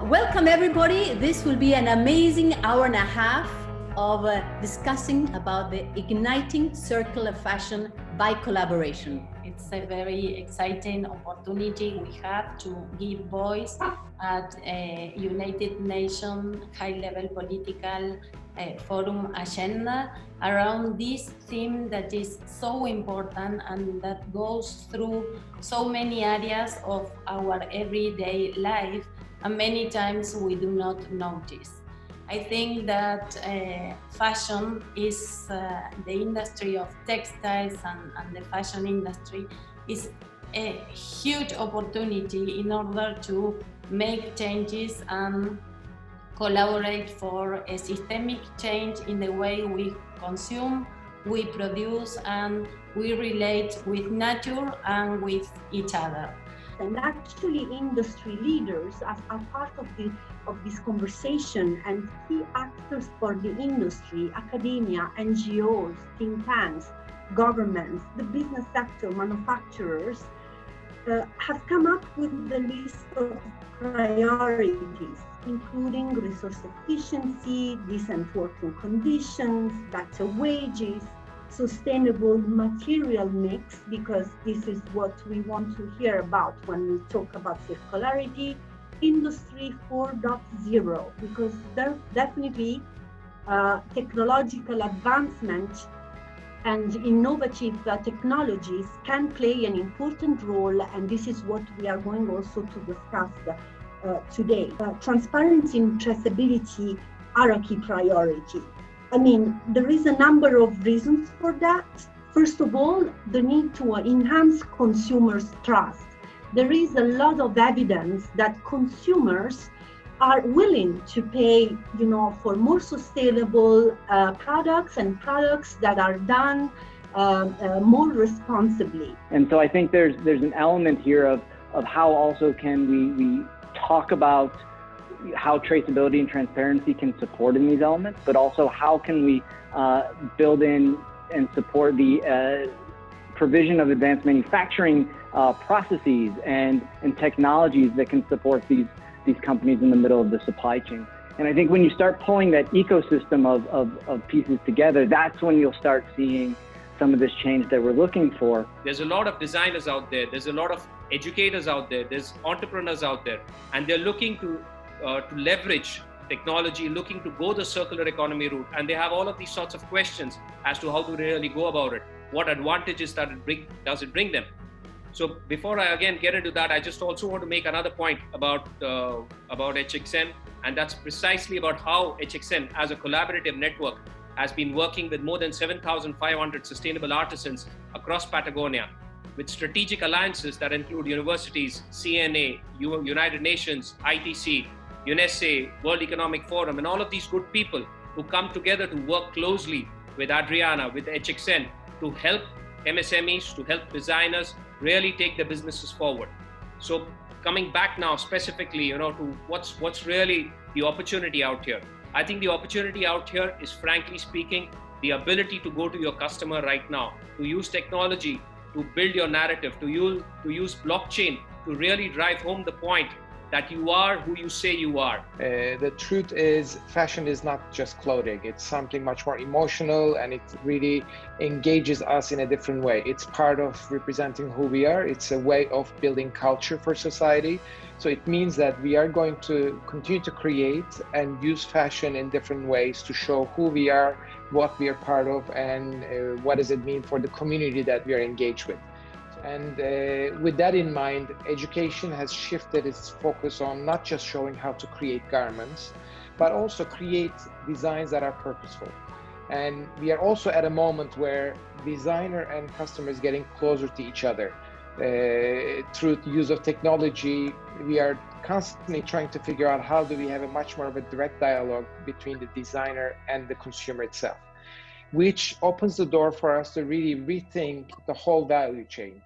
Welcome everybody. This will be an amazing hour and a half of discussing about the igniting circular fashion by collaboration. It's a very exciting opportunity we have to give voice at a United Nations high-level political forum agenda around this theme that is so important and that goes through so many areas of our everyday life, and many times we do not notice. I think that fashion is the industry of textiles and the fashion industry is a huge opportunity in order to make changes and collaborate for a systemic change in the way we consume, we produce, and we relate with nature and with each other. And actually industry leaders are part of this conversation, and key actors for the industry, academia, NGOs, think tanks, governments, the business sector, manufacturers, have come up with the list of priorities, including resource efficiency, decent working conditions, better wages, sustainable material mix, because this is what we want to hear about when we talk about circularity, Industry 4.0, because there definitely technological advancement and innovative technologies can play an important role, and this is what we are going also to discuss today. Transparency and traceability are a key priority. I mean, there is a number of reasons for that. First of all, the need to enhance consumers' trust. There is a lot of evidence that consumers are willing to pay, for more sustainable products and products that are done more responsibly. And so I think there's an element here of how also can we talk about how traceability and transparency can support in these elements, but also how can we build in and support the provision of advanced manufacturing processes and technologies that can support these companies in the middle of the supply chain. And I think when you start pulling that ecosystem of pieces together, that's when you'll start seeing some of this change that we're looking for. There's a lot of designers out there, there's a lot of educators out there, there's entrepreneurs out there, and they're looking to leverage technology, looking to go the circular economy route, and they have all of these sorts of questions as to how to really go about it. What advantages does it bring them? So before I again get into that, I just also want to make another point about HxN, and that's precisely about how HxN as a collaborative network has been working with more than 7,500 sustainable artisans across Patagonia, with strategic alliances that include universities, CNA, United Nations, ITC, UNECE, World Economic Forum, and all of these good people who come together to work closely with Adriana, with HxN, to help MSMEs, to help designers really take their businesses forward. So coming back now specifically, to what's really the opportunity out here. I think the opportunity out here is, frankly speaking, the ability to go to your customer right now, to use technology to build your narrative, to use blockchain to really drive home the point that you are who you say you are. The truth is, fashion is not just clothing. It's something much more emotional, and it really engages us in a different way. It's part of representing who we are. It's a way of building culture for society. So it means that we are going to continue to create and use fashion in different ways to show who we are, what we are part of, and what does it mean for the community that we are engaged with. And with that in mind, education has shifted its focus on not just showing how to create garments, but also create designs that are purposeful. And we are also at a moment where designer and customer is getting closer to each other. Through the use of technology, we are constantly trying to figure out how do we have a much more of a direct dialogue between the designer and the consumer itself, which opens the door for us to really rethink the whole value chain.